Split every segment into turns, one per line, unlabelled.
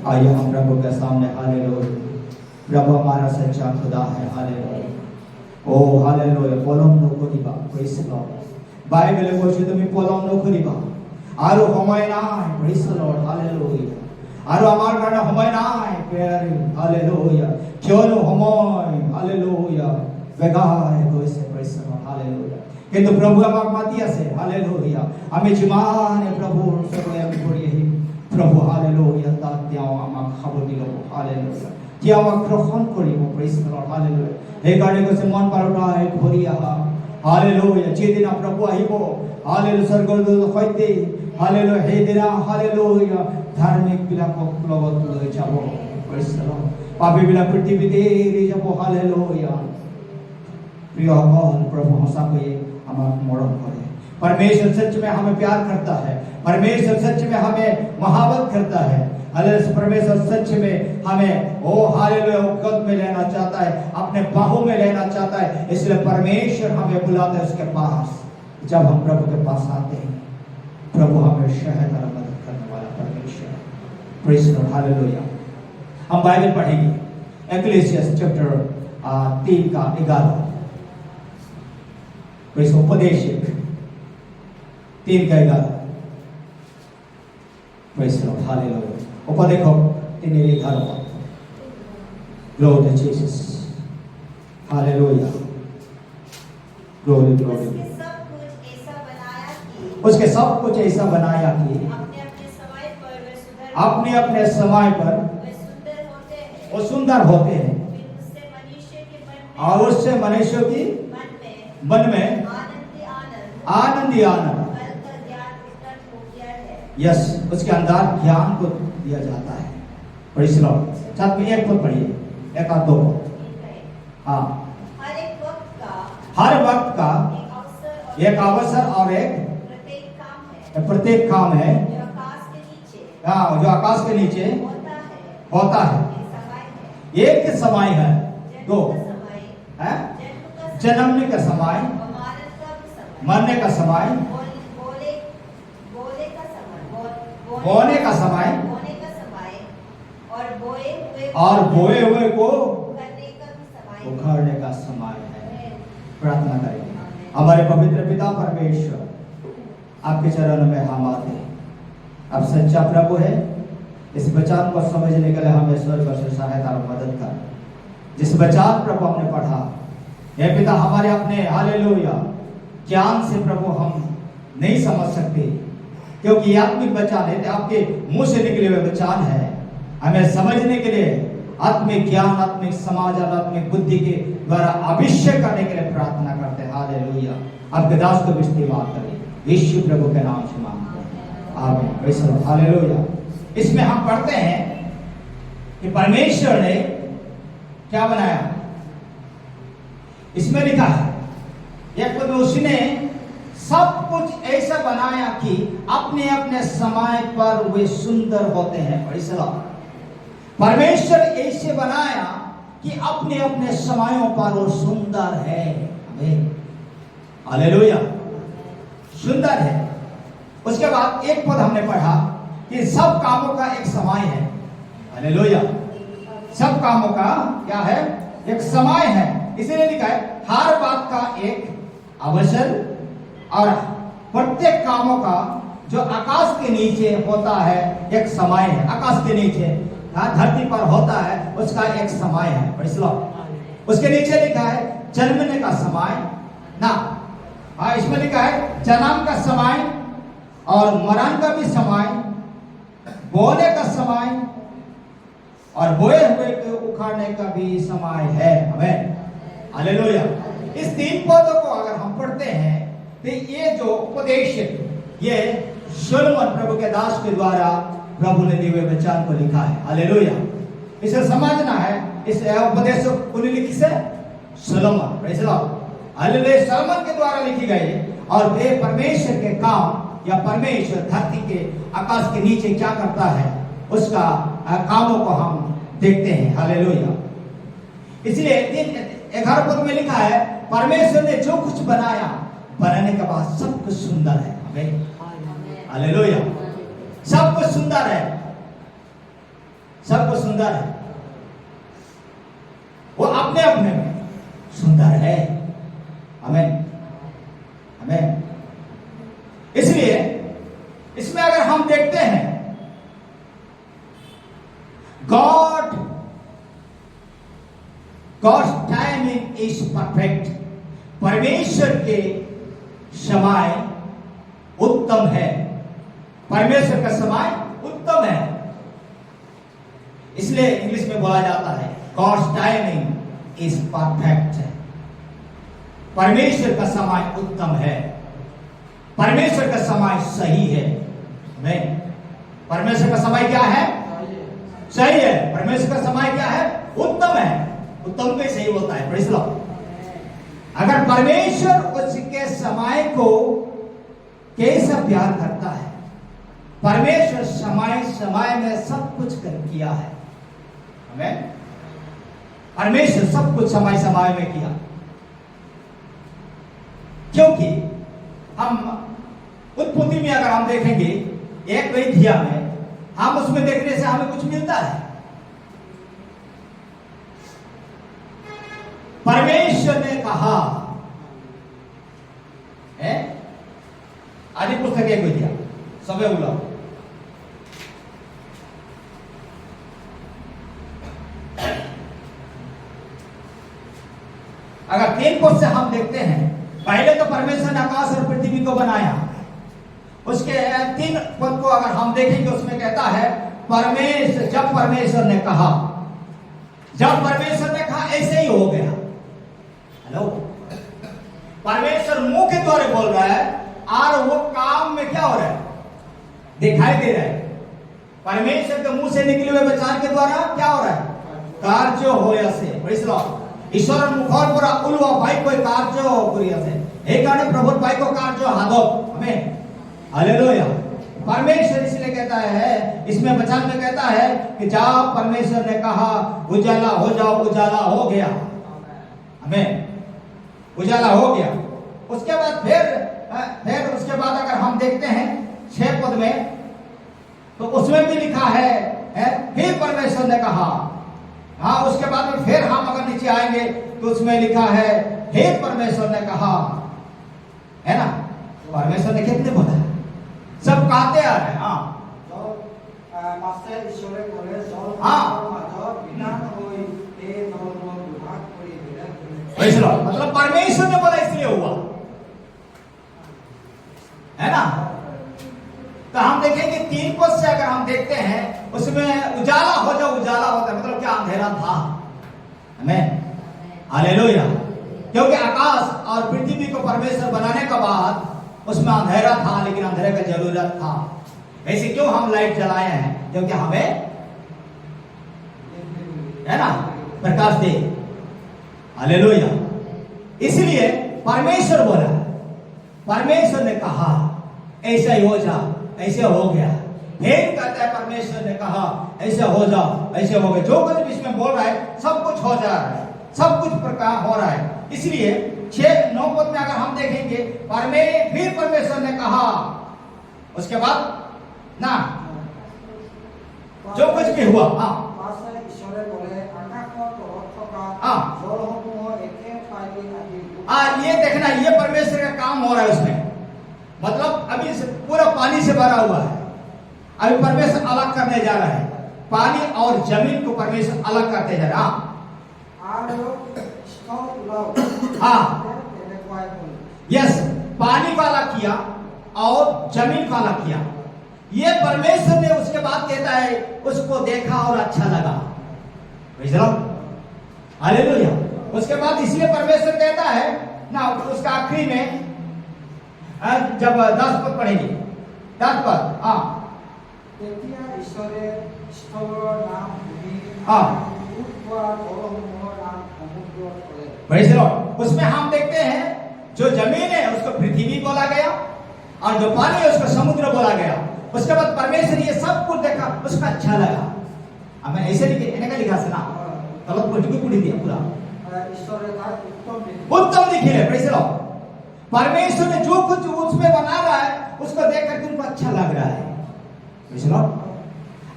आइए हम प्रभु के सामने हालेलुया। प्रभु हमारा सच्चा खुदा है। हालेलुया। Oh hallelujah. पोलम नो खुदिबा प्रेज द लॉर्ड। बाइबल বলছে তুমি পোলম নো খুদিবা আর সময় নাই। Praise the Lord. হালেলুয়া। আর আমার কারণে সময় নাই প্রেয়ারে। হালেলুয়া। কিয়নো সময় হালেলুয়া বেগায় গৈছে। Praise the Lord. হালেলুয়া। কিন্তু প্রভু আমাক মাতি আছে। হালেলুয়া। আমি যিমানে প্ৰভুৰ ওচৰলৈ আমি কৰি আহিম প্ৰভু হালেলুয়া তাত তেওঁ আমাক খাব দিব। হালেলুয়া। তেওঁ আমাক গ্ৰহণ কৰিব। প্ৰেজ দ লৰ্ড। হালেলুয়া। সেইকাৰণে কৈছে মন পাৰতাই ভৰি আহা। হালেলুয়া। যেদিন প্ৰভু আহিব হালেলুয়া স্বৰ্গদূতৰ সৈতে হালেলুয়া সেইদিনা হালেলুয়া ধাৰ্মিক বিলাকক লগত লৈ যাব। প্ৰেজ দ লৰ্ড। পাপী বিলাক পৃথিৱীতে এৰি যাব। হালেলুয়া। प्रियসকল प्रभु সঁচাকৈয়ে আমাক মৰম কৰে। परमेश्वर सच में हमें प्यार करता है। परमेश्वर सच में हमें मोहब्बत करता है। हालेलुया। परमेश्वर सच में हमें ओ हालेलुया गोद में लेना चाहता है, अपने बाहों में लेना चाहता है। इसलिए परमेश्वर हमें बुलाता है उसके पास। जब हम प्रभु के पास आते हैं प्रभु हमें सहायता और मदद करने वाला परमेश्वर। Praise the Lord. हालेलुया। हम बाइबल पढ़ेंगे एक्लेसियास चैप्टर 3 का 11। उपदेशक 3 का 11। Praise the Lord. हालेलुया। उपदेशक 3:11। Glory to Jesus. Hallelujah. Glory glory. उसके सब कुछ ऐसा बनाया कि अपने अपने समय पर वो सुंदर होते हैं और उससे मनुष्य की मन में आनंद ही आनंद। यस उसके अंदर ज्ञान को दिया जाता है। Praise the Lord. साथ में एक पद पढ़िए, एक और 2 पद। हाँ। हर वक्त का एक अवसर और एक प्रत्येक काम है हाँ जो आकाश के नीचे होता है। एक समय है। 2 है जन्मने का समय, मरने का समय, बोने का समय और बोए हुए को उखाड़ने का समय है। प्रार्थना करेंगे। हमारे पवित्र पिता परमेश्वर आपके चरणों में हम आते हैं। अब सच्चा प्रभु है। इस वचन को समझने के लिए हमें स्वर्ग से सहायता और मदद कर। जिस वचन प्रभु हमने पढ़ा हे पिता हमारे अपने हालेलुया ज्ञान से प्रभु हम नहीं समझ सकते क्योंकि आत्मिक वचन है। आपके मुंह से निकले हुए वचन है। हमें समझने के लिए आत्मिक ज्ञान, आत्मिक समाज और आत्मिक बुद्धि के द्वारा अभिषेक करने के लिए प्रार्थना करते हैं। हालेलुया। आपके दास को इस्तेमाल करें यीशु प्रभु के नाम से मांगते हैं। आमीन। हालेलुया। इसमें हम पढ़ते हैं कि परमेश्वर ने क्या बनाया। इसमें लिखा है एक पद में उसने सब कुछ ऐसा बनाया कि अपने अपने समय पर वे सुंदर होते हैं। Praise the Lord. परमेश्वर ऐसे बनाया कि अपने अपने समयों पर वो सुंदर है। आमीन। हालेलुया, सुंदर है। उसके बाद एक पद हमने पढ़ा कि सब कामों का एक समय है। हालेलुया, सब कामों का क्या है? एक समय है। इसीलिए लिखा है हर बात का एक अवसर, और प्रत्येक कामों का जो आकाश के नीचे होता है एक समय है। आकाश के नीचे धरती पर होता है उसका एक समय है। Praise Lord. उसके नीचे लिखा है जन्मने का समय ना, इसमें लिखा है जन्म का समय और मरण का भी समय, बोने का समय और बोए हुए के उखाड़ने का भी समय है। आमीन, हालेलुया। इस तीन पदों को अगर हम पढ़ते हैं तो ये जो उपदेश ये सोलोमन प्रभु के दास के द्वारा प्रभु ने दिए हुए वचन को लिखा है। हालेलुया। इसे समझना है, इस उपदेश को लिखी से Solomon, praise Lord, hallelujah, Solomon के द्वारा लिखी गई। और वे परमेश्वर के काम या परमेश्वर धरती के आकाश के नीचे क्या करता है उसका कामों को हम देखते हैं। हालेलुया। इसलिए 11 पद में लिखा है परमेश्वर ने जो कुछ बनाया, बनाने के बाद सब कुछ सुंदर है। आमीन, हालेलुया। सब कुछ सुंदर है, सब कुछ सुंदर है, वो अपने अपने में सुंदर है। आमीन, आमीन। इसलिए इसमें अगर हम देखते हैं गॉड्स टाइमिंग इज परफेक्ट, परमेश्वर के समय उत्तम है, परमेश्वर का समय उत्तम है। इसलिए इंग्लिश में बोला जाता है गॉड्स टाइमिंग इज परफेक्ट, परमेश्वर का समय उत्तम है, परमेश्वर का समय सही है। नहीं, परमेश्वर का समय क्या है? सही है। परमेश्वर का समय क्या है? उत्तम है। उत्तम पे सही होता है। Praise Lord. अगर परमेश्वर उसके समय को कैसा प्यार करता है, परमेश्वर समय समय में सब कुछ किया है। हमें परमेश्वर सब कुछ समय समय में किया, क्योंकि हम उत्पत्ति में अगर हम देखेंगे एक अध्याय में, हम उसमें देखने से हमें कुछ मिलता है। परमेश्वर ने कहा है, आदि पुस्तक एक अध्याय सबे बोला, अगर 3 पद से हम देखते हैं, पहले तो परमेश्वर ने आकाश और पृथ्वी को बनाया। उसके 3 पद को अगर हम देखेंगे उसमें कहता है परमेश्वर, जब परमेश्वर ने कहा, जब परमेश्वर ने कहा ऐसे ही हो गया। हेलो, परमेश्वर मुंह के द्वारा बोल रहा है और वो काम में क्या हो रहा है? दिखाई दे रहा है। परमेश्वर के मुंह से निकले हुए वचन के द्वारा क्या हो रहा है? कार्य होया से। Praise Lord. ईश्वर मुखर पर उलवा भाई कोई कार्य करिया से, हे कारण प्रभु भाई को कार्य हादो। आमीन, हालेलुया। परमेश्वर इसलिए कहता है, इसमें वचन में कहता है कि जब परमेश्वर ने कहा उजाला हो जाओ, उजाला हो गया। आमीन, उजाला हो गया। उसके बाद फिर उसके बाद अगर हम देखते हैं 6 पद में, तो उसमें भी लिखा है फिर परमेश्वर ने कहा। हाँ, उसके बाद में फिर हम अगर नीचे आएंगे तो उसमें लिखा है फिर परमेश्वर ने कहा, है ना? परमेश्वर ने कितने बोला? सब कहते आ रहे हैं। हाँ, मतलब परमेश्वर ने बोला इसलिए हुआ, है ना? तो हम देखेंगे 3 पद से अगर हम देखते हैं उसमें उजाला हो जाओ, उजाला होता है, मतलब क्या? अंधेरा था। आमीन, हालेलुया। क्योंकि आकाश और पृथ्वी को परमेश्वर बनाने के बाद उसमें अंधेरा था, लेकिन अंधेरे का जरूरत था। ऐसे क्यों हम लाइट जलाए हैं? क्योंकि हमें, है ना, प्रकाश दे। हालेलुया। इसलिए परमेश्वर बोला, परमेश्वर ने कहा ऐसा ही हो जा, ऐसे हो गया। फिर कहता है परमेश्वर ने कहा ऐसे हो जाओ, ऐसे हो गया। जो कुछ इसमें बोल रहा है सब कुछ हो जा रहा है, सब कुछ प्रकार हो रहा है। इसलिए 6-9 पद में अगर हम देखेंगे लीजिए, फिर परमेश्वर ने कहा उसके बाद ना जो कुछ भी हुआ, ये देखना, ये परमेश्वर का काम हो रहा है उसमें। मतलब अभी पूरा पानी से भरा हुआ है, अभी परमेश्वर अलग करने जा रहा है, पानी और जमीन को परमेश्वर अलग करते जा रहा है। यस, पानी को अलग किया और जमीन को अलग किया। ये परमेश्वर ने उसके बाद कहता है उसको देखा और अच्छा लगा। हालेलुया। उसके बाद इसलिए परमेश्वर कहता है ना, उसका आखिरी में जब 10 पद पढ़ेंगे, 10 पद, उसमें हम देखते हैं जो जमीन है उसको पृथ्वी बोला गया और जो पानी है उसको समुद्र बोला गया। उसके बाद परमेश्वर ये सब कुछ देखा, उसका अच्छा लगा। हमें ऐसे लिखा सुना तलब को पूरी दिया पूरा उत्तम दिखे। परमेश्वर ने जो कुछ उसमें बना रहा है उसको देख करके उनको अच्छा लग रहा है,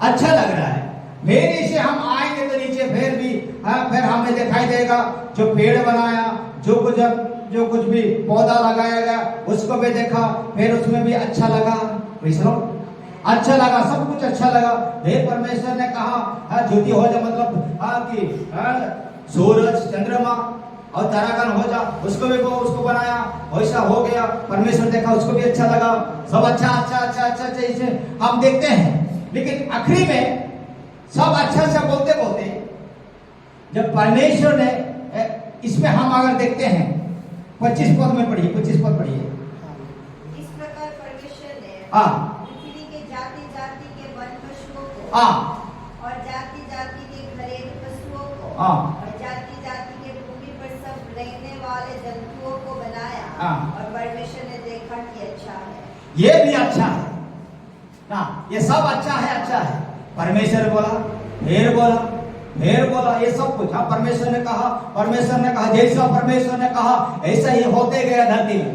अच्छा लग रहा है। फिर इसे हम आएंगे तो नीचे फिर हमें दिखाई देगा जो पेड़ बनाया, जो कुछ भी पौधा लगाया गया उसको भी देखा, फिर उसमें भी अच्छा लगा, अच्छा लगा, सब कुछ अच्छा लगा। फिर परमेश्वर ने कहा ज्योति हो जा, मतलब कि सूरज, चंद्रमा और तारागण हो जा, उसको बनाया, वैसा हो गया। परमेश्वर देखा, उसको भी अच्छा लगा, सब अच्छा इसे हम देखते हैं। लेकिन आखिरी में सब अच्छा बोलते बोलते जब परमेश्वर ने इसमें हम अगर देखते हैं 25 पद में पढ़िए, 25 पद पढ़िए।
इस प्रकार परमेश्वर ने पृथ्वी के जाति जाति के वन पशुओं को और जाति जाति के घरेलू पशुओं को और जाति जाति के भूमि पर सब रहने वाले जंतुओं को बनाया और परमेश्वर ने देखा कि अच्छा है।
ये भी अच्छा है ना, ये सब अच्छा है। परमेश्वर बोला, फिर बोला, ये सब कुछ परमेश्वर ने कहा, जैसा परमेश्वर ने कहा ऐसा ही होते गया धरती में।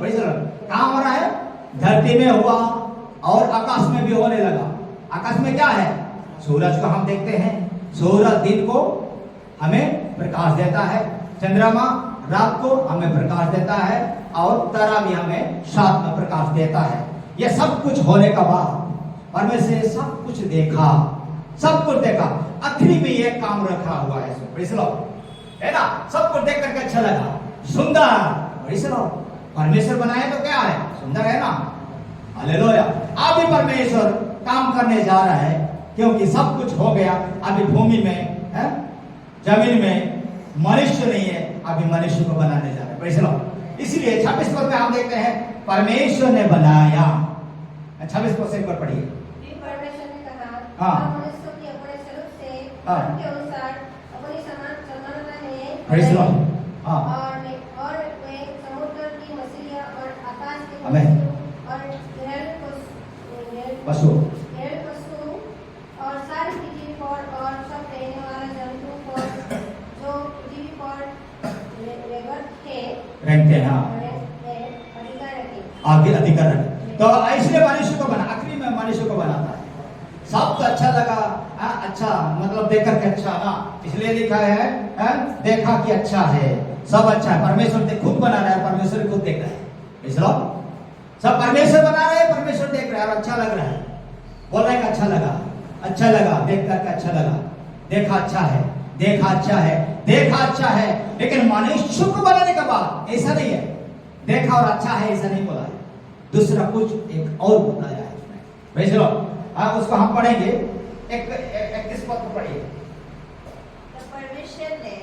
कहाँ हो रहा है? धरती में हुआ और आकाश में भी होने लगा। आकाश में क्या है? सूरज को हम देखते हैं, सूरज दिन को हमें प्रकाश देता है, चंद्रमा रात को हमें प्रकाश देता है और तारा भी हमें साथ में प्रकाश देता है। ये सब कुछ होने का बाद परमेश्वर ने सब कुछ देखा, आखिरी में ये काम रखा हुआ है है ना। सब कुछ देख करके अच्छा लगा, सुंदर। परमेश्वर बनाए तो क्या है? सुंदर है ना। हालेलुया। अभी परमेश्वर काम करने जा रहा है क्योंकि सब कुछ हो गया। अभी भूमि में है, जमीन में मनुष्य नहीं है, अभी मनुष्य को बनाने जा रहा है। इसलिए 26 पद में हम देखते हैं परमेश्वर ने बनाया। 26 पद से एक बार पढ़िए।
परमेश्वर ने कहा मनुष्य की अपने स्वरूप से उनके अनुसार अपनी समानता में और वे समुद्र की मछलियां और आकाश के और पशु और सारी पृथ्वी पर और सब रहने वाले जंतु पर जो पृथ्वी पर
रहते हैं अधिकार रखे। तो इसलिए मनुष्य को बना, आखिरी में मनुष्य को बनाता है। सब तो अच्छा लगा, अच्छा मतलब देख करके अच्छा ना, इसलिए लिखा है देखा कि अच्छा है, सब अच्छा है। परमेश्वर खुद बना रहा है, परमेश्वर खुद देख रहा है। सब परमेश्वर बना रहे हैं, परमेश्वर देख रहा है और अच्छा लग रहा है। बोल रहे हैं अच्छा लगा, देख करके अच्छा लगा, देखा अच्छा है। लेकिन मनुष्य को बनाने के बाद ऐसा नहीं है, देखा और अच्छा है ऐसा नहीं बोला है, दूसरा कुछ एक और बताया है इसमें। उसको हम पढ़ेंगे 21 पद को पढ़िए।
परमेश्वर ने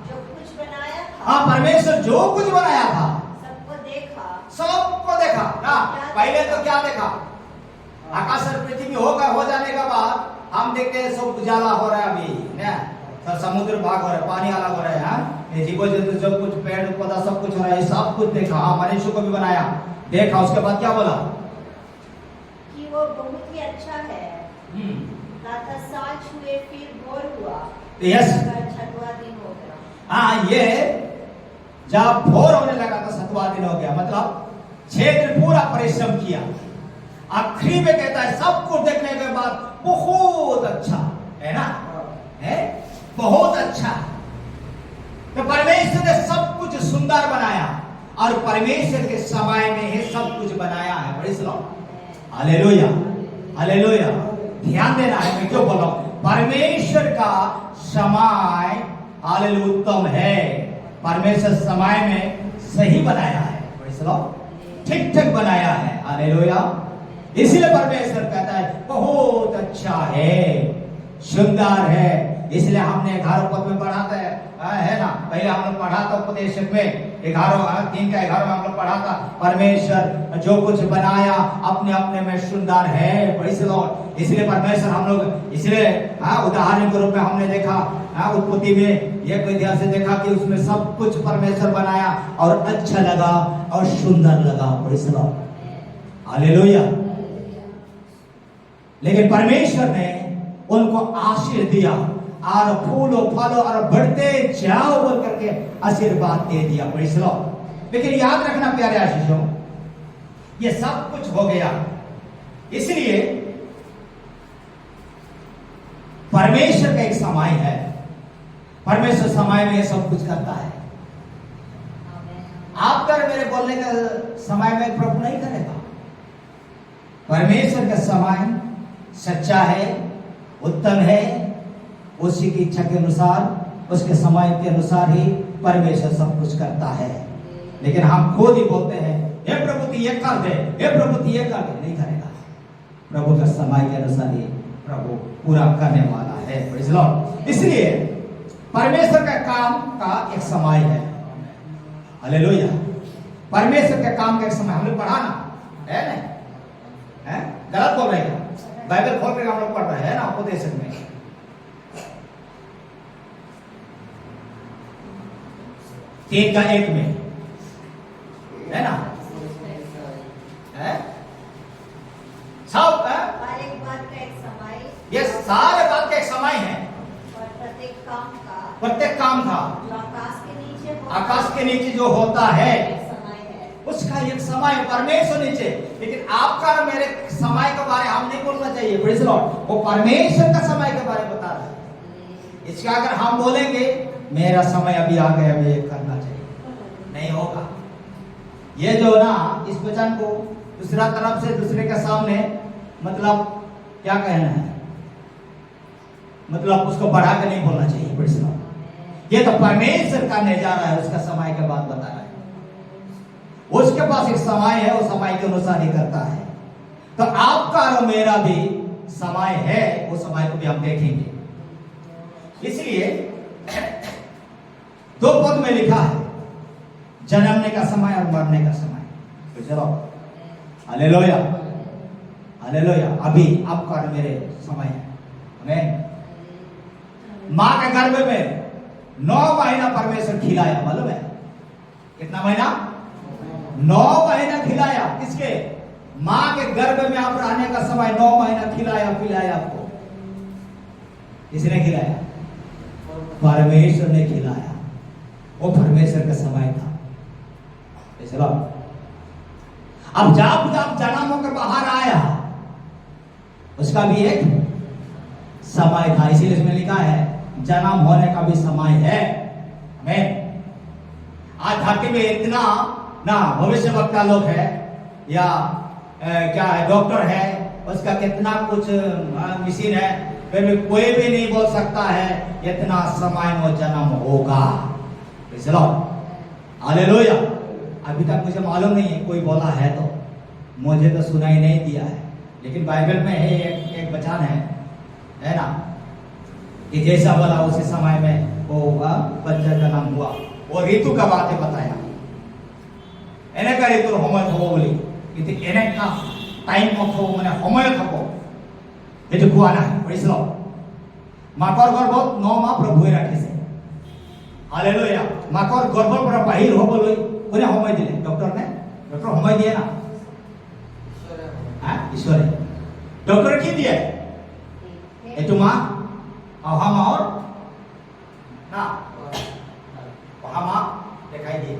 जो कुछ बनाया था,
परमेश्वर जो कुछ बनाया था
सबको देखा
पहले तो क्या देखा? आकाश और पृथ्वी हो जाने के बाद हम देखते हैं सब उजाला हो रहा है अभी ना, तो समुद्र भाग हो रहा है, पानी अलग हो रहा है, जीवो जंतु सब कुछ, पेड़ पौधा सब कुछ हो रहा है, सब कुछ देखा। मनुष्य को भी बनाया, देखा। उसके बाद क्या बोला?
कि वो बहुत ही अच्छा है। रात साँझ हुए फिर भोर हुआ,
यस,
छठवां दिन हो गया।
ये जब भोर होने लगा तो 7वां दिन हो गया, मतलब 6 दिन पूरा परिश्रम किया। आखिरी में कहता है सब कुछ देखने के बाद बहुत अच्छा है ना, है बहुत अच्छा। तो परमेश्वर ने सब कुछ सुंदर बनाया और परमेश्वर के समय में ही सब कुछ बनाया है। Praise Lord, hallelujah hallelujah. ध्यान देना है, मैं क्यों बोल रहा हूं, परमेश्वर का समय हालेलुया उत्तम है। परमेश्वर समय में सही बनाया है, प्रेज़ लॉर्ड, ठीक ठीक बनाया है, हालेलुया। इसलिए परमेश्वर कहता है बहुत अच्छा है, सुंदर है। इसलिए हमने 11 पद में पढ़ा था, है ना, पहले हम लोग पढ़ा था उपदेश में 3 का 11 में हम लोग पढ़ा था, परमेश्वर जो कुछ बनाया अपने अपने में सुंदर है, प्रेज़ लॉर्ड। इसलिए परमेश्वर हम लोग, इसलिए उदाहरण के रूप में हमने देखा उत्पत्ति में ये कोई ध्यान से देखा कि उसमें सब कुछ परमेश्वर बनाया और अच्छा लगा और सुंदर लगा, प्रेज़ लॉर्ड, हालेलुया। लेकिन परमेश्वर ने उनको आशीर्वाद दिया और फूलो फलो और बढ़ते जाओ बोल करके आशीर्वाद दे दिया, प्रेज़ लॉर्ड। लेकिन याद रखना प्यारे आशीषों, ये सब कुछ हो गया, इसलिए परमेश्वर का एक समय है। परमेश्वर समय में सब कुछ करता है। आप कर मेरे बोलने का समय में प्रभु नहीं करेगा। परमेश्वर का समय सच्चा है, उत्तम है, उसी की इच्छा के अनुसार, उसके समय के अनुसार ही परमेश्वर सब कुछ करता है। लेकिन हम खुद ही बोलते हैं हे प्रभु तू ये कर दे, हे प्रभु तू ये कर दे, नहीं करेगा। प्रभु का समय के अनुसार ही प्रभु पूरा करने वाला है, प्रेज़ लॉर्ड। इसलिए परमेश्वर का काम का एक समय है, हालेलुया। परमेश्वर के काम का एक समय, हम लोग पढ़ा ना है ना, है गलत बोल रहे हैं, बाइबल खोल कर हम लोग पढ़ रहे हैं ना उपदेश में। 3 का 1 में है ना, है सब
हर एक बात का एक समय,
ये सारे बात का एक समय है,
और प्रत्येक
काम का
जो
आकाश के नीचे जो होता है
एक समय है,
उसका एक समय परमेश्वर नीचे। लेकिन आपका और मेरे समय के बारे हम नहीं बोलना चाहिए, प्रेज़ लॉर्ड। वो परमेश्वर का समय के बारे में बता रहा है। इसका अगर हम बोलेंगे मेरा समय अभी आ गया, अभी ये करना चाहिए, नहीं होगा। ये जो ना इस वचन को दूसरा तरफ से दूसरे के सामने, मतलब क्या कहना है, मतलब उसको बढ़ा के नहीं बोलना चाहिए, प्रेज़ लॉर्ड। ये तो परमेश्वर करने जा रहा है, उसका समय के बाद बता रहा है। उसके पास एक समय है, वो समय के अनुसार ही करता है। तो आपका और मेरा भी समय है, वो समय को भी हम देखेंगे। इसलिए 2 पद में लिखा है जन्मने का समय और मरने का समय। तो चलो हालेलुया हालेलुया। अभी आपका और मेरे समय है, हमें मां के गर्भ में 9 महीना परमेश्वर खिलाया, मालूम है कितना महीना? 9 महीना खिलाया। किसके? मां के गर्भ में आप रहने का समय 9 महीना खिलाया पिलाया आपको। किसने खिलाया? परमेश्वर ने खिलाया। वो परमेश्वर का समय था। चलो अब जब जन्म होकर बाहर आया, उसका भी एक समय था। इसीलिए इसमें लिखा है जन्म होने का भी समय है। हमें आज धरती में इतना ना भविष्य वक्ता लोग है या क्या है, डॉक्टर है, उसका कितना कुछ मशीन है, फिर भी कोई भी नहीं बोल सकता है इतना समय में जन्म होगा। चलो हालेलुया। अभी तक मुझे मालूम नहीं है, कोई बोला है तो मुझे तो सुनाई नहीं दिया है, लेकिन बाइबल में है एक वचन है ना कि जैसा बोला उसी समय में वो बच्चा जन्म हुआ। वो ऋतु का बातें बताया, एने का ऋतु समय थको बोली कि एने का टाइम थको माने समय थको ये कुआ ना प्रेज़ लॉर्ड। माकर गर्भ 9 माह प्रभुए राखिছে, हालेलुया। माकर गर्भ पर बाहिर হবলৈ কোনে সময় দিলে? ডক্টর নে? ডক্টর সময় দিয়ে না, হ্যাঁ ঈশ্বরে। ডক্টর কি দিয়ে? এইটো মা অহা মাহৰ না অহা মাহ দেখাই দিয়ে।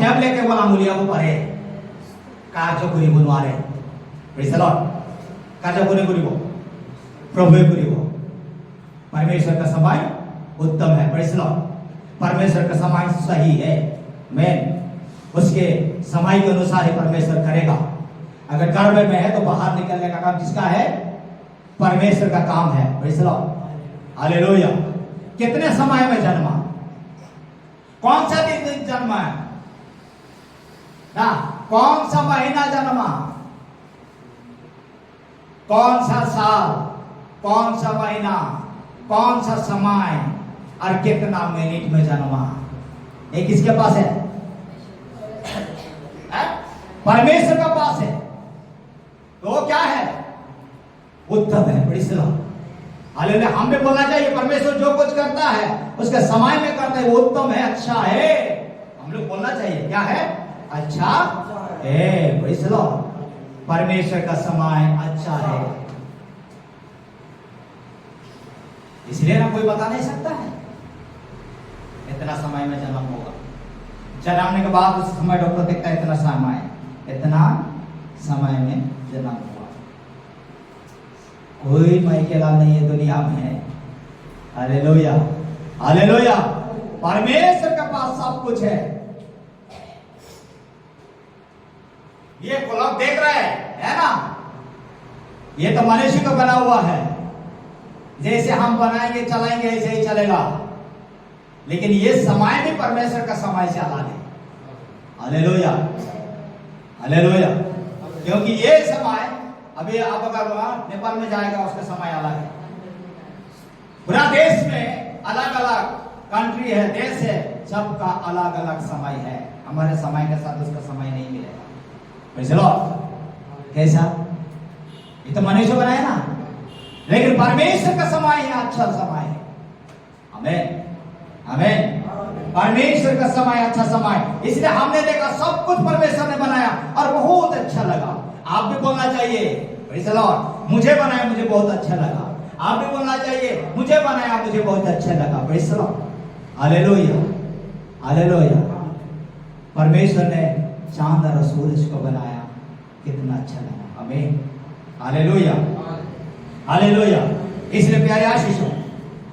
टेब लेके बोला मुलिया वो परे कार्य करी बुनवारे प्रेज़ द लॉर्ड कार्य करी वो प्रभु करी वो परमेश्वर का समय उत्तम है प्रेज़ द लॉर्ड परमेश्वर का समय सही है मैं उसके समय के अनुसार ही परमेश्वर करेगा अगर गर्भ में है तो बाहर निकलने का काम किसका है परमेश्वर का काम है प्रेज़ द लॉर्ड हालेलुया कितने समय में जन्मा कौन सा दिन जन्मा है ना कौन सा महीना जन्मा कौन सा साल कौन सा महीना कौन सा समय और कितना मिनट में जन्मा ये किसके पास है परमेश्वर का पास है तो वो क्या है उत्तम है प्रेज़ द लॉर्ड हालेलुया हम भी बोलना चाहिए परमेश्वर जो कुछ करता है उसके समय में करता है वो उत्तम है अच्छा है हम लोग बोलना चाहिए क्या है अच्छा है प्रेज़ द लॉर्ड परमेश्वर का समय अच्छा है इसलिए ना कोई बता नहीं सकता है इतना समय में जन्म होगा जन्मने के बाद उस समय डॉक्टर देखता है इतना समय में जन्म हुआ कोई माइकेला नहीं है दुनिया में हालेलुया हालेलुया परमेश्वर के पास सब कुछ है ये क्लॉक देख रहे है ना ये तो मनुष्य को बना हुआ है जैसे हम बनाएंगे चलाएंगे ऐसे ही चलेगा लेकिन ये समय भी परमेश्वर का समय से अलग है हालेलुया हालेलुया क्योंकि ये समय अभी आप अगर नेपाल में जाएगा उसका समय अलग है पूरा देश में अलग अलग कंट्री है देश है सबका अलग अलग समय है हमारे समय के साथ उसका समय नहीं मिलेगा प्रेज़ द लॉर्ड कैसा ये तो मनुष्य बनाया ना लेकिन परमेश्वर का समय है अच्छा समय है आमीन आमीन परमेश्वर का समय अच्छा समय इसलिए हमने देखा सब कुछ परमेश्वर ने बनाया और बहुत अच्छा लगा आप भी बोलना चाहिए प्रेज़ द लॉर्ड मुझे बनाया मुझे बहुत अच्छा लगा आप भी बोलना चाहिए मुझे बनाया मुझे बहुत अच्छा लगा praise the Lord hallelujah hallelujah परमेश्वर ने चांद और सूरज को बनाया कितना अच्छा लगा आमीन हालेलुया हालेलुया इसलिए प्यारे आशीषों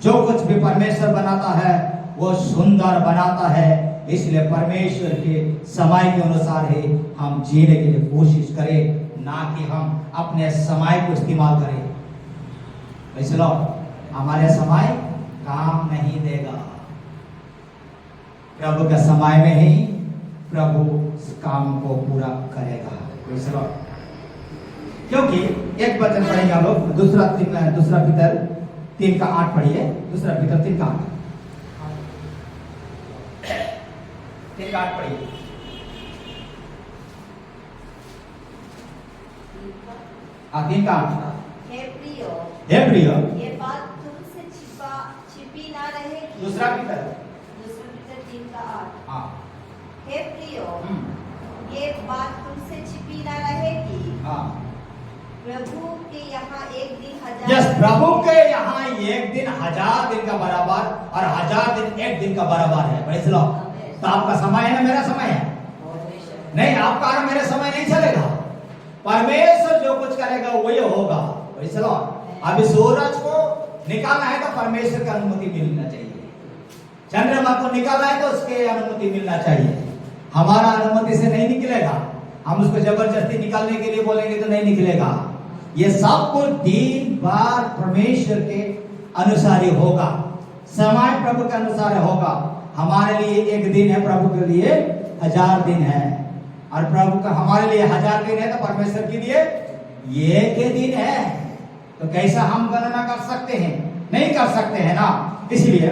जो कुछ भी परमेश्वर बनाता है वो सुंदर बनाता है इसलिए परमेश्वर के समय के अनुसार ही हम जीने के लिए कोशिश करें ना कि हम अपने समय को इस्तेमाल करें प्रेज़ द लॉर्ड हमारे समय काम नहीं देगा प्रभु के समय में ही प्रभु इस काम को पूरा करेगा प्रेज़ द लॉर्ड क्योंकि एक वचन पढ़ेंगे हम लोग दूसरा पीतर 3:8 पढ़िए दूसरा पीतर 3:8 3:8 पढ़िए आगे का
हे प्रियो
ये
बात तुमसे छिपी ना रहेगी
दूसरा पीतर
3:8
हाँ
हे प्रियो ये बात तुमसे छिपी ना रहेगी
हाँ
प्रभु के यहाँ एक दिन हजार
यस प्रभु के यहाँ एक दिन 1000 दिन का बराबर और 1000 दिन एक दिन का बराबर है प्रेज़ द लॉर्ड तो आपका समय है ना मेरा समय है नहीं आपका और मेरा समय नहीं चलेगा परमेश्वर जो कुछ करेगा वही होगा प्रेज़ द लॉर्ड अभी सूरज को निकालना है तो परमेश्वर की अनुमति मिलना चाहिए चंद्रमा को निकालना है तो उसके अनुमति मिलना चाहिए हमारा अनुमति से नहीं निकलेगा हम उसको जबरदस्ती निकालने के लिए बोलेंगे तो नहीं निकलेगा ये सब कुछ दिन बार परमेश्वर के अनुसार ही होगा समय प्रभु के अनुसार होगा हमारे लिए एक दिन है प्रभु के लिए 1000 दिन है और प्रभु का हमारे लिए 1000 दिन है तो परमेश्वर के लिए एक ही दिन है तो कैसा हम गणना कर सकते हैं नहीं कर सकते हैं ना इसलिए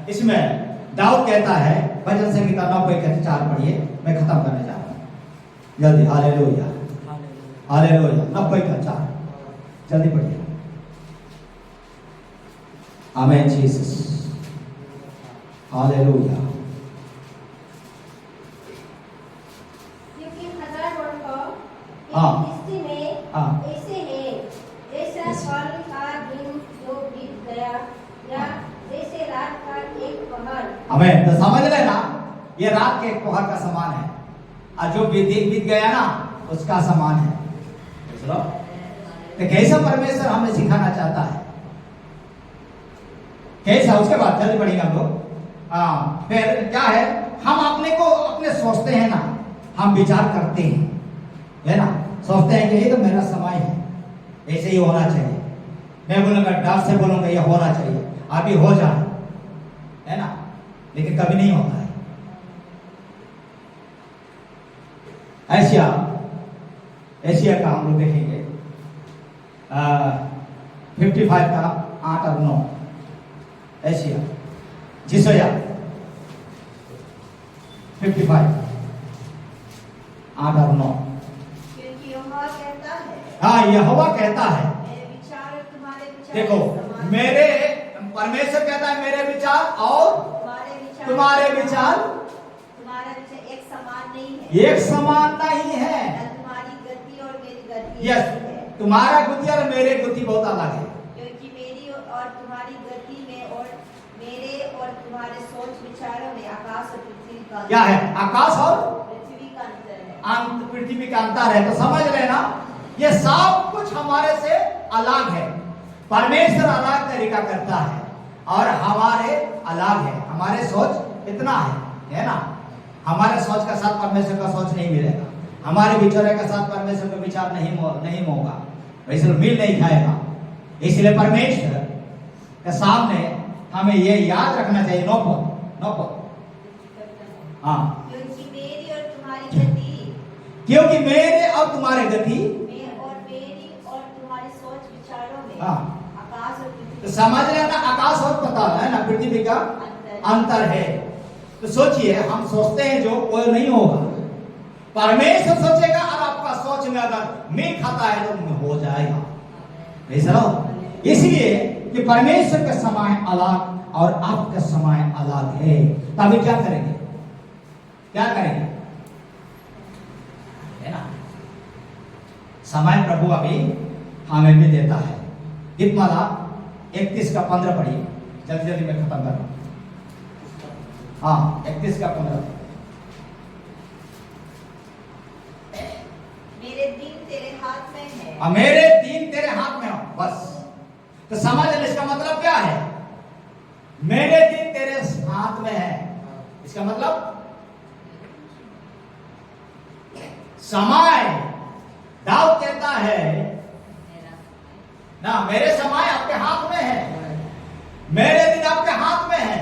इसमें दाऊद कहता है भजन संहिता 90:4 पढ़िए मैं खत्म करने जा रहा हूं जल्दी हालेलुया हालेलुया 90:4 जल्दी पढ़िए आमेन जीसस हालेलुया
क्योंकि 1000 वर्ष
हाँ।
दृष्टि में
हाँ।
ऐसे है जैसा कल का दिन जो बीत गया या जैसे रात का एक पहर
आमेन तो समझ लेना ये रात के एक पहर का समान है, और जो बीत गया ना उसका समान है। चलो, तो कैसा परमेश्वर हमें सिखाना चाहता है, कैसा, उसके बाद जल्दी पढ़ेंगे हम लोग। फिर क्या है, हम अपने को अपने सोचते हैं ना, हम विचार करते हैं, है ना, सोचते हैं कि ये तो मेरा समय है, ऐसे ही होना चाहिए, मैं बोलूंगा डर से बोलूंगा ये होना चाहिए, अभी हो जाए, है ना, लेकिन कभी नहीं होता है। एशिया का हम लोग देखेंगे 55 का 8 और 9, एशिया जिसया 55 8 और 9।
क्योंकि यहोवा कहता है,
हाँ, यहोवा कहता है,
मेरे विचार और तुम्हारे विचार
देखो,
समान
मेरे परमेश्वर कहता है मेरे विचार और तुम्हारे विचार
तुम्हारा विचार एक समान नहीं है,
एक समान नहीं है।
तुम्हारी गति और मेरी गति
यस,
एक है।
तुम्हारा गति और मेरे गति बहुत अलग है,
क्योंकि मेरी और तुम्हारी गति में और मेरे और तुम्हारे सोच विचारों में आकाश और पृथ्वी का
क्या है, आकाश और
पृथ्वी का अंतर है,
पृथ्वी का अंतर है। तो समझ लेना, ये सब कुछ हमारे से अलग है। परमेश्वर अलग तरीका करता है और हमारे अलग है, हमारे सोच इतना है ना, हमारे सोच का साथ परमेश्वर का सोच नहीं मिलेगा, हमारे विचार का साथ परमेश्वर का विचार नहीं होगा, वैसे मिल नहीं खाएगा। इसलिए परमेश्वर के सामने हमें ये याद रखना चाहिए, नो हाँ,
क्योंकि मेरी और तुम्हारी गति,
क्योंकि मेरे और तुम्हारे गति
मेरी और तुम्हारे सोच विचारों में
हाँ,
आकाश और
तो
पृथ्वी
समझ लेना, आकाश और पता है ना पृथ्वी का अंतर है। तो सोचिए, हम सोचते हैं जो वो नहीं होगा, परमेश्वर सोचेगा और आपका सोच में अगर मिल खाता है तो हो जाएगा, ऐसा। इसलिए कि परमेश्वर का समय अलग और आपका समय अलग है, तभी क्या करेंगे, है ना, समय प्रभु अभी हमें भी देता है। गीतमाला 31 का 15 पढ़िए, जल्दी में खत्म कर रहा हूं। हाँ, 31 का 15।
मेरे दिन तेरे हाथ में है,
मेरे दिन तेरे हाथ में हो, बस। तो समझ लें, इसका मतलब क्या है, मेरे दिन तेरे हाथ में है, इसका मतलब समय, दाऊद कहता है ना, मेरे समय आपके हाथ में है, मेरे दिन आपके हाथ में है।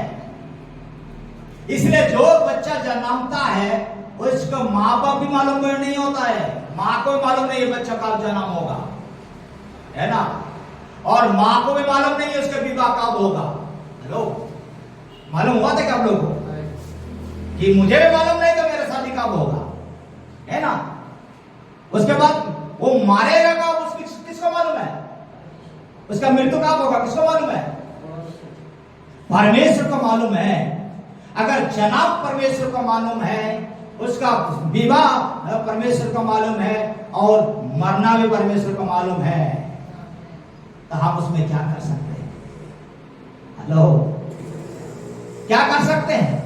इसलिए जो बच्चा जन्मता है उसको माँ बाप भी मालूम नहीं होता है, माँ को भी मालूम नहीं है बच्चा कब जन्म होगा, है ना, और माँ को भी मालूम नहीं है उसका विवाह कब होगा। हेलो, मालूम हुआ था क्या आप लोगों को, कि मुझे भी मालूम नहीं था मेरा शादी कब होगा, है ना। उसके बाद वो मारेगा कब, उसकी किसको मालूम है, उसका मृत्यु कब होगा, किसको मालूम है, परमेश्वर को मालूम है। अगर जन्म परमेश्वर को मालूम है, उसका विवाह परमेश्वर को मालूम है, और मरना भी परमेश्वर को मालूम है, तो हम उसमें क्या कर सकते हैं, हेलो, क्या कर सकते हैं,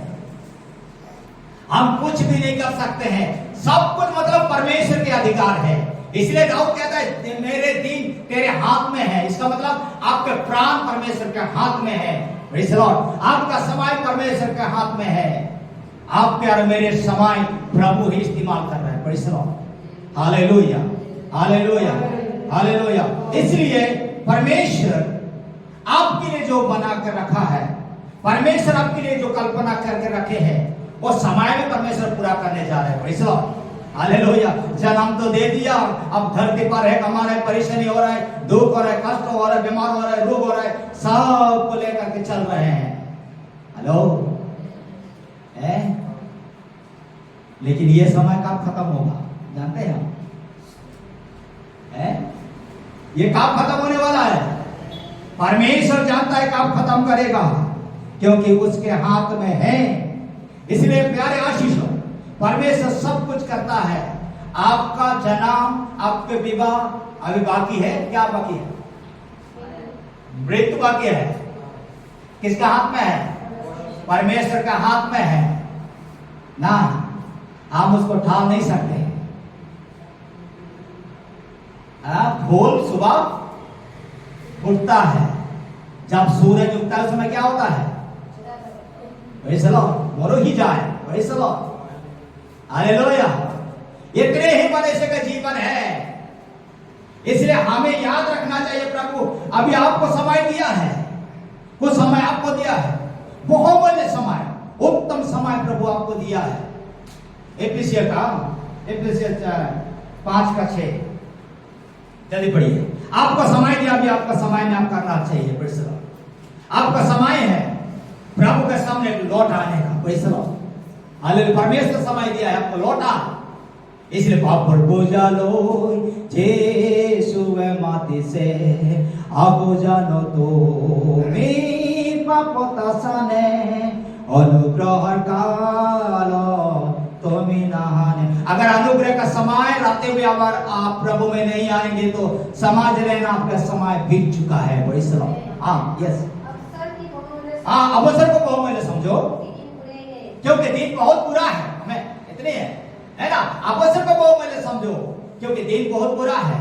हम कुछ भी नहीं कर सकते हैं, सब कुछ मतलब परमेश्वर के अधिकार है। इसलिए दाऊद कहता है मेरे दिन तेरे हाथ में है, इसका मतलब आपके प्राण परमेश्वर के हाथ में है, आपका समय परमेश्वर के हाथ में है, आपके और मेरे समय प्रभु ही इस्तेमाल कर रहे हैं। Hallelujah, hallelujah, hallelujah. इसलिए परमेश्वर आपके लिए जो बना कर रखा है, परमेश्वर आपके लिए जो कल्पना करके रखे हैं, वो समय में परमेश्वर पूरा करने जा रहे हैं। हालेलुया। जन्म तो दे दिया, अब धरती पर है, कमा रहे, परेशानी हो रहा है, दुख हो रहा है, कष्ट हो रहा है, बीमार हो रहा है, रोग हो रहा है, सब को लेकर के चल रहे हैं। हेलो, है, लेकिन ये समय कब खत्म होगा जानते हैं हम, है? ये कब खत्म होने वाला है, परमेश्वर जानता है कब खत्म करेगा, क्योंकि उसके हाथ में है। इसलिए प्यारे आशीषों, परमेश्वर सब कुछ करता है। आपका जन्म, आपके विवाह अभी बाकी है, क्या बाकी है, मृत्यु बाकी है, किसका हाथ में है, परमेश्वर का हाथ में है। ना, हम उसको ठाल नहीं सकते। फूल सुबह उठता है, जब सूरज उगता है उस समय क्या होता है? वैसे लो मोरो ही जाए, वैसे लो। हालेलुया। इतने ही मनुष्य का जीवन है, इसलिए हमें याद रखना चाहिए प्रभु अभी आपको समय दिया है, कुछ समय आपको दिया है, बहुमूल्य समय, उत्तम समय प्रभु आपको दिया है। एफिसियंस 5:6 जल्दी पढ़िए। आपको समय दिया, अभी आपका समय में आप करना चाहिए। Praise the Lord. आपका समय है प्रभु के सामने लौट आने का। Praise the Lord. हालेलुया। परमेश्वर समय दिया है आपको लौटा, इसलिए पापड़ बोझा लो जेसुवे माटी से आगो जानो तो मी पापता साने अनुग्रह कालो तुम्ही नहाने। अगर अनुग्रह का समय रहते हुए अगर आप प्रभु में नहीं आएंगे तो समाज लेना आपका समय बीत चुका है। Praise the Lord. हाँ, यस। हाँ, अवसर को बहुमूल्य समझो, क्योंकि दिन बहुत बुरा है। हमें इतने है ना, अवसर को बहुमूल्य समझो, क्योंकि दिन बहुत बुरा है।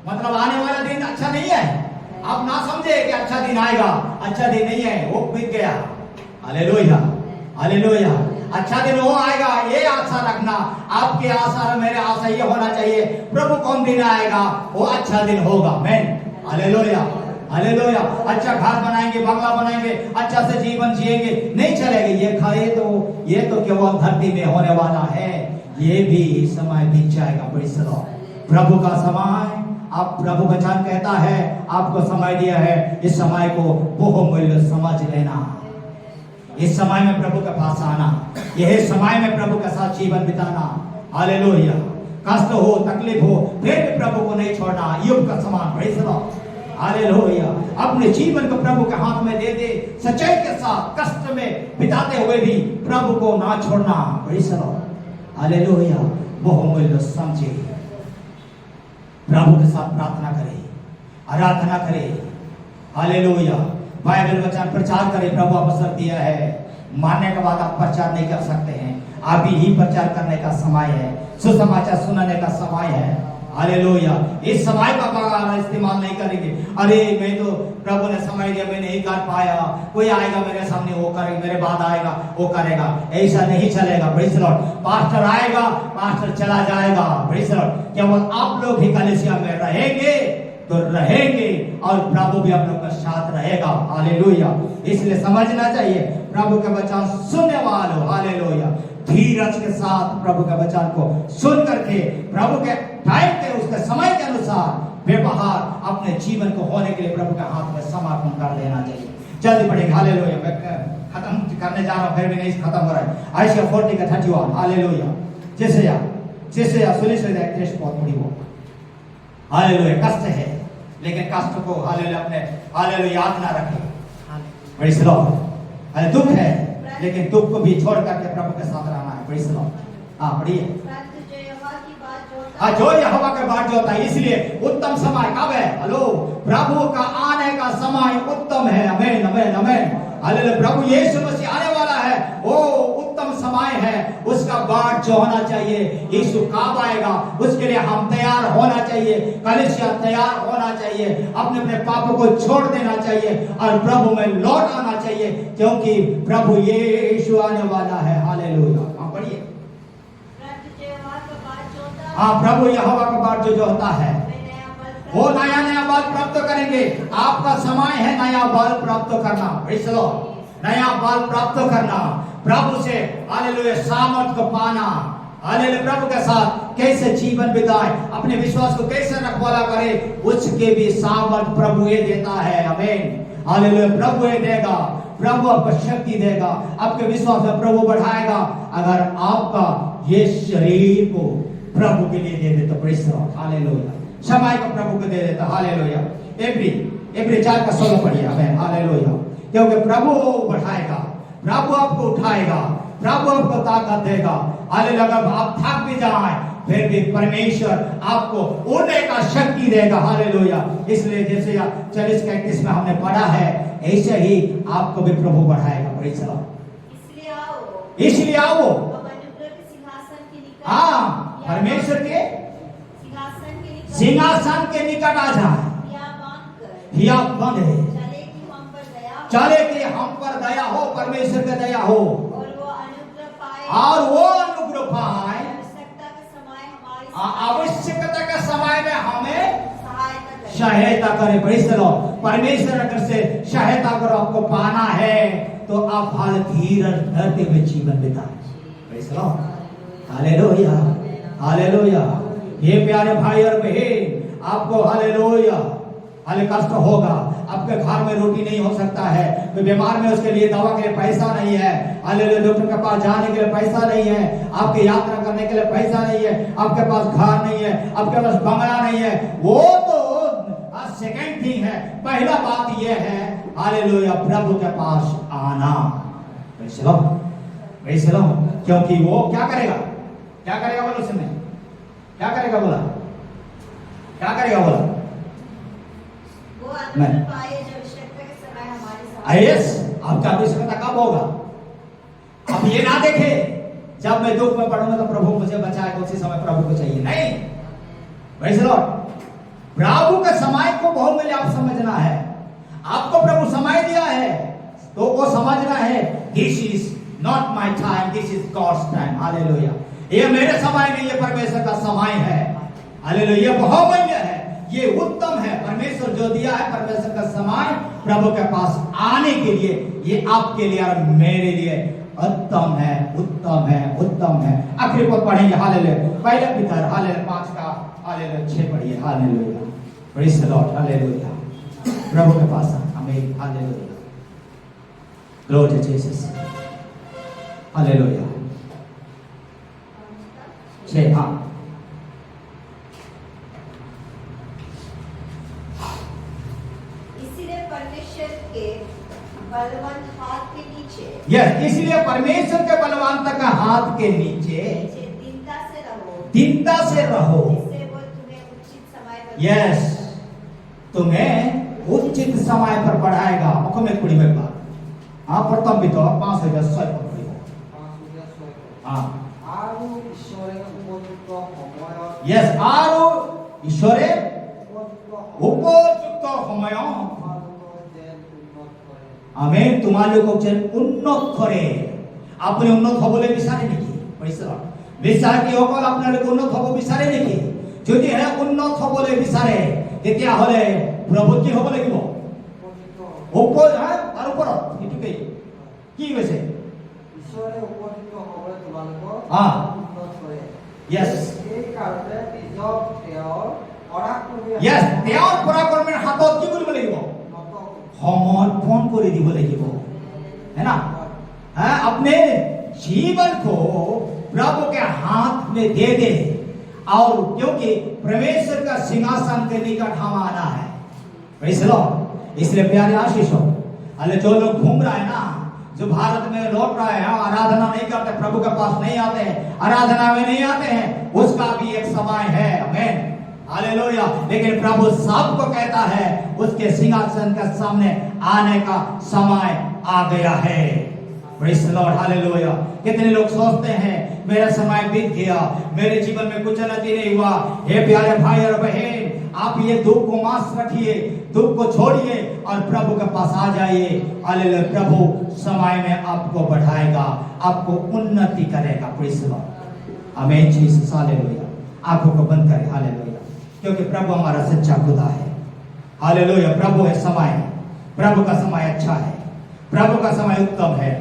मतलब आने वाला दिन अच्छा नहीं है। आप ना समझे कि अच्छा दिन आएगा, अच्छा दिन नहीं है, वो बीत गया। Hallelujah, hallelujah. अच्छा दिन वो आएगा, ये आशा रखना। आपकी आशा और मेरे आशा ये होना चाहिए, प्रभु कौन दिन आएगा वो अच्छा दिन होगा। आमीन, हालेलुया, हालेलुया। अच्छा घर बनाएंगे, बंगला बनाएंगे, अच्छा से जीवन जिएंगे, नहीं चलेगा। ये खाए तो ये तो केवल धरती में होने वाला है, ये भी समय बीत जाएगा। Praise the Lord. प्रभु का समय, आप प्रभु वचन कहता है आपको समय दिया है, इस समय को बहुमूल्य समझ लेना। इस समय में प्रभु के पास आना, यह समय में प्रभु के साथ जीवन बिताना। हालेलुया। कष्ट हो, तकलीफ हो, फिर भी प्रभु को नहीं छोड़ना। युग का समान। Praise the Lord. हालेलुया। अपने जीवन को प्रभु के हाथ में दे दे, सच्चाई के साथ कष्ट में बिताते हुए भी प्रभु को ना छोड़ना। Praise the Lord. हालेलुया। बहुमूल्य समझे, प्रभु के साथ प्रार्थना करें, आराधना करें। हालेलुया। बाइबल वचन प्रचार करें। प्रभु अवसर दिया है, मानने के बाद आप प्रचार नहीं कर सकते हैं। अभी ही प्रचार करने का समय है, सुसमाचार सुनाने का समय है। हालेलुया। इस समय का अगर इस्तेमाल नहीं करेंगे, अरे मैं तो प्रभु ने समय दिया, मैं नहीं कर पाया, कोई आएगा मेरे सामने वो करेगा, मेरे बाद आएगा वो करेगा, ऐसा नहीं चलेगा। Praise the Lord. पास्टर आएगा, पास्टर चला जाएगा। Praise the Lord. केवल आप लोग ही कलीसिया में रहेंगे तो रहेंगे, और प्रभु भी आप लोग का साथ रहेगा। हालेलुया। इसलिए समझना चाहिए, प्रभु के वचन सुनने वालों, हालेलुया, धीरज के साथ प्रभु के वचन को सुन करके प्रभु के टाइम के, उसके समय के अनुसार व्यवहार अपने जीवन को होने के लिए प्रभु के हाथ में समर्पण कर देना चाहिए। जल्दी पढ़ेंगे। हालेलुया। मैं खत्म करने जा रहा हूं, फिर भी नहीं खत्म हो रहा है। आयशा 40:31। हालेलुया। जैसे सुनिश्चित बहुत बड़ी हो। हालेलुया। कष्ट है, लेकिन कष्ट को हालेलुया अपने हालेलुया याद ना रखें। Praise the Lord. दुख है, लेकिन दुख को भी छोड़ करके प्रभु के साथ रहना है। Praise the Lord. हाँ, पढ़िए। जो यहोवा के बात जो होता है, इसलिए उत्तम समय कब है? हेलो, प्रभु का आने का समय उत्तम है। आमीन, आमीन, आमीन। हालेलुया। प्रभु यीशु मसीह आने वाला है, वो उत्तम समय है। उसका बाट जो होना चाहिए, यीशु कब आएगा उसके लिए हम तैयार होना चाहिए, कलीसिया तैयार होना चाहिए, अपने अपने पापों को छोड़ देना चाहिए और प्रभु में लौट आना चाहिए, क्योंकि प्रभु यीशु आने वाला है। हालेलुया। हाँ, पढ़िए। हाँ, प्रभु यहोवा का बाट जो होता है, वो नया नया बल प्राप्त करेंगे। आपका समय है नया बल प्राप्त करना। Praise the Lord. नया बल प्राप्त करना, प्रभु से हालेलुया सामर्थ को पाना। हालेलुया। प्रभु के साथ कैसे जीवन बिताए, अपने विश्वास को कैसे रखवाला करे, उसके भी सामर्थ प्रभु ये देता है। आमीन, हालेलुया। प्रभु ये देगा, प्रभु आपको शक्ति देगा, आपके विश्वास में प्रभु बढ़ाएगा, अगर आपका ये शरीर को प्रभु के लिए दे देता। Praise the Lord. हालेलुया। समय को प्रभु को दे देता। हालेलुया। एब्री 4:16 पढ़िए। आमीन, हालेलुया। क्योंकि प्रभु बढ़ाएगा, प्रभु आपको उठाएगा, प्रभु आपको ताकत देगा। हालेलुया। अगर आप थक भी जाएं, फिर भी परमेश्वर आपको उड़ने का शक्ति देगा। हालेलुया। इसलिए जैसे 40:31 में हमने पढ़ा है, ऐसे ही आपको भी प्रभु बढ़ाएगा। Praise the Lord. इसलिए आओ परमेश्वर के
सिंहासन के
सिंहासन के
निकट
निकट आ जाए, हिया बांधे, चले कि हम पर दया हो, परमेश्वर का दया हो, और वो अनुग्रह पाए, आवश्यकता के समय में हमें सहायता करे। Praise the Lord. परमेश्वर अगर से सहायता अगर आपको पाना है तो आप हाल धीरज धरते हुए जीवन बिताएं। Praise the Lord. Hallelujah, hallelujah. ये प्यारे भाई और बहन, आपको हालेलुया हाले कष्ट होगा, आपके घर में रोटी नहीं हो सकता है, कोई बीमार में उसके लिए दवा के लिए पैसा नहीं है, हालेलुया डॉक्टर के पास जाने के लिए पैसा नहीं है, आपके यात्रा करने के लिए पैसा नहीं है, आपके पास घर नहीं है, आपके पास बंगला नहीं है, वो तो सेकंड थिंग है। पहला बात यह है हालेलुया प्रभु के पास आना। Praise the Lord, praise the Lord. क्योंकि वो क्या करेगा, क्या करेगा बोलो उसने, क्या करेगा बोला, क्या करेगा बोला, यस आपका आवश्यकता कब होगा। अब ये ना देखे जब मैं दुख में पड़ूंगा तो प्रभु मुझे बचाएगा, उसी समय प्रभु को चाहिए, नहीं। Praise the Lord. प्रभु के समय को बहुमूल्य आप समझना है। आपको प्रभु समय दिया है तो वो समझना है this is not my time, this is God's time. Hallelujah. ये मेरे समय नहीं, ये परमेश्वर का समय है। हालेलुया। ये बहुमूल्य है, ये उत्तम है। परमेश्वर जो दिया है परमेश्वर का समय प्रभु के पास आने के लिए, ये आपके लिए और मेरे लिए उत्तम है, उत्तम है, उत्तम है। आखिरी पद पढ़ेंगे हालेलुया। पहले पितर हालेलुया 5 का हालेलुया 6 पढ़िए। Hallelujah. Praise the Lord. Hallelujah. प्रभु के पास आमीन। Hallelujah. Glory to Jesus. Hallelujah. 6 हाँ।
बलवंत हाथ के नीचे,
यस, इसलिए परमेश्वर के बलवंत का हाथ के नीचे
दीनता से रहो,
दीनता से रहो,
जिससे वो तुम्हें उचित समय पर
यस तुम्हें उचित समय पर बढ़ाएगा। मुख में कुड़ी में बात हाँ प्रथम भी तो 5,600 पकड़ी हो हाँ यस आरो ईश्वरे उपयुक्त समय আমেন তোমালোকক যেন উন্নত করে। আপনি উন্নত হবলে বিচারে নেকি? Praise the Lord. বিচারকি অকল আপোনালোক উন্নত হব বিচাৰে নেকি? যদি হে উন্নত হবলে বিচাৰে তেতিয়াহলে প্ৰভু কি হ'ব লাগিব? ওপৰ আৰু ওপৰত এটুকেই কি কৈছে? ঈশ্বৰে উপযুক্ত হবলে তোমালোকক উন্নত কৰে। ইয়েস এই কাৰণে নিজক তেওঁৰ পৰাক্ৰমী ইয়েস তেওঁৰ পৰাক্ৰমীৰ হাতত কি কৰিব লাগিব? समर्पण कर दी बोले है ना। अपने जीवन को प्रभु के हाथ में दे दे। और क्योंकि परमेश्वर का सिंहासन के निकट हम आना है। Praise the Lord. इसलिए प्यारे आशीष हो अरे जो लोग घूम रहा है ना, जो भारत में लौट रहा है, आराधना नहीं करते, प्रभु के पास नहीं आते हैं, आराधना में नहीं आते हैं, उसका भी एक समय है। आमीन हालेलुया। लेकिन प्रभु सबको कहता है उसके सिंहासन के सामने आने का समय आ गया है। Praise the Lord. हालेलुया। कितने लोग सोचते हैं मेरा समय बीत गया, मेरे जीवन में कुछ उन्नति नहीं हुआ। हे प्यारे भाई और बहन, आप ये दुख को माफ रखिए, दुख को छोड़िए और प्रभु के पास आ जाइए। हालेलुया। प्रभु समय में आपको बढ़ाएगा, आपको उन्नति करेगा। Praise the Lord. आमीन जीसस। हालेलुया। आंखों को बंद करें। हालेलुया। क्योंकि प्रभु हमारा सच्चा खुदा है। हालेलुया। प्रभु है समय, प्रभु का समय अच्छा है, प्रभु का समय उत्तम है।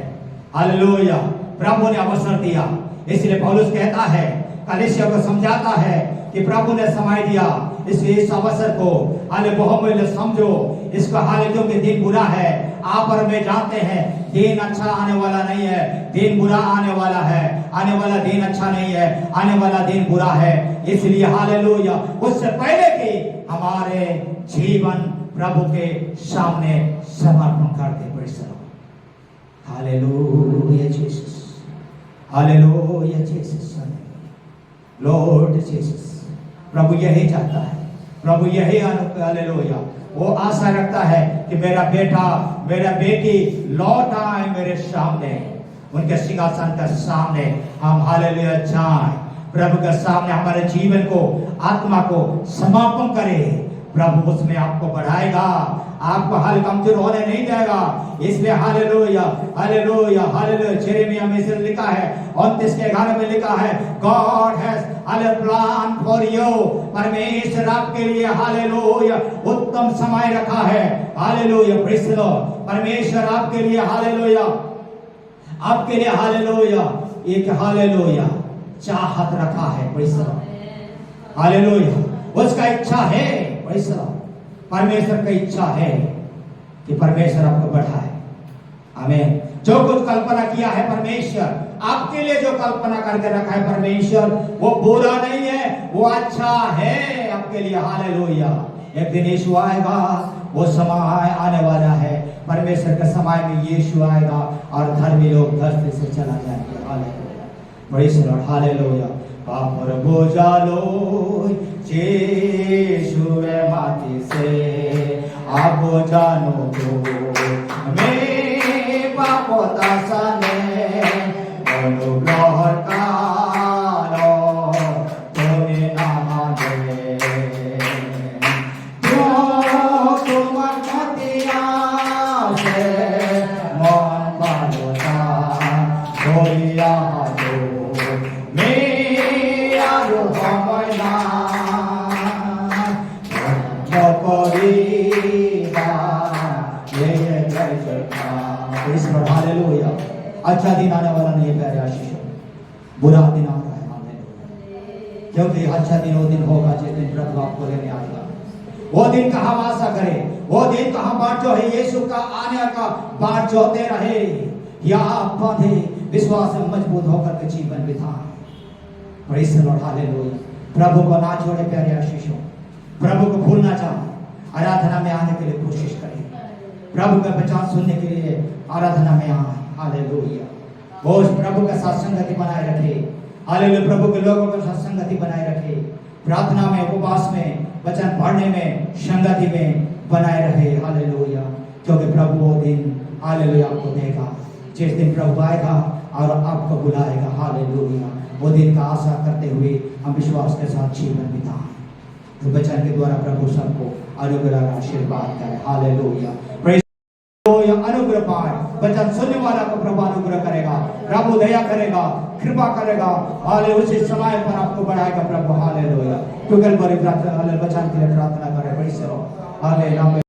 हालेलुया। प्रभु ने अवसर दिया, इसलिए पौलुस कहता है, कलीसिया को समझाता है कि प्रभु ने समय दिया, इस अवसर को हाले बहुमूल्य समझो इसको। हाले क्योंकि दिन बुरा है, आप और मैं जानते हैं दिन अच्छा आने वाला नहीं है, दिन बुरा आने वाला है। आने वाला दिन अच्छा नहीं है, आने वाला दिन बुरा है। इसलिए हालेलुया उससे पहले कि हमारे जीवन प्रभु के सामने समर्पण कर दे। Praise the Lord. Hallelujah Jesus. Hallelujah Jesus. Lord Jesus. प्रभु यही चाहता है, प्रभु यही हालेलुया वो आशा रखता है कि मेरा बेटा मेरा बेटी लौट आए मेरे सामने, उनके सिंहासन के सामने हम हालेलुया जाएं। प्रभु के सामने हमारे जीवन को, आत्मा को समापन करें। प्रभु उसमें आपको बढ़ाएगा, आपको हाल कमजोर होने नहीं देगा। इसलिए हालेलुया, हालेलुया, हालेलुया। यिर्मयाह में से लिखा है 29:11 में लिखा है, God has a plan for you। परमेश्वर आपके लिए हालेलुया उत्तम समय रखा है। Hallelujah, praise the Lord. परमेश्वर आपके लिए हालेलुया, आपके लिए हालेलुया एक हालेलुया चाहत रखा है। Praise the Lord, hallelujah. उसका इच्छा है, प्रेज़ द लॉर्ड। परमेश्वर की इच्छा है कि परमेश्वर आपको बढ़ाए। आमीन। जो कुछ कल्पना किया है परमेश्वर आपके लिए, जो कल्पना करके रखा है परमेश्वर, वो बुरा नहीं है, वो अच्छा है आपके लिए। हालेलुया। एक दिन यीशु आएगा, वो समय आने वाला है, परमेश्वर के समय में यीशु आएगा और धर्मी लोग धरती से चला जाएंगे। Hallelujah, praise the Lord, hallelujah. पापर बोझा लो यीशुए माटी से आप जानो मैं पापो दासने अनुग्रह कालो तुम्हें नाम दे जो तुम मतिया से मन बालोता बोलिया दो मेरा रूह मना हालेलुया। अच्छा दिन आने वाला नहीं है प्यारे आशीषों, बुरा दिन आ रहा है। हालेलुया, क्योंकि अच्छा दिन वो दिन होगा जिस दिन प्रभु आपको लेने आएगा। वो दिन का हम आशा करें, वो दिन का हम बाट जो है यीशु का आने का बाट जोते रहे, या आप बांधे विश्वास में मजबूत होकर के जीवन बिताएं। Praise the Lord, hallelujah. प्रभु को ना छोड़े प्यारे आशीषों, प्रभु को भूलना चाहे, आराधना में आने के लिए कोशिश करें, प्रभु का वचन सुनने के लिए आराधना में आए। हालेलुया। वो प्रभु का साथ संगति बनाए रखे। हालेलुया, प्रभु के लोगों के साथ संगति बनाए रखे, प्रार्थना में, उपवास में, वचन पढ़ने में, संगति में बनाए रहे। हालेलुया, क्योंकि प्रभु वो दिन हालेलुया आपको देगा जिस दिन प्रभु आएगा और आपको बुलाएगा। हालेलुया, वो दिन का आशा करते हुए हम विश्वास के साथ जीवन बिताएं। तो वचन के द्वारा प्रभु सबको अनुग्रह आशीर्वाद करे। हालेलुया, अनुग्रह पाए। वचन सुनने वाला को प्रभु अनुग्रह करेगा, प्रभु दया करेगा, कृपा करेगा। हाले उसी समय पर आपको बढ़ाएगा प्रभु। हालेलुया, क्योंकि बड़ी प्रार्थना वचन के लिए प्रार्थना करें। हाले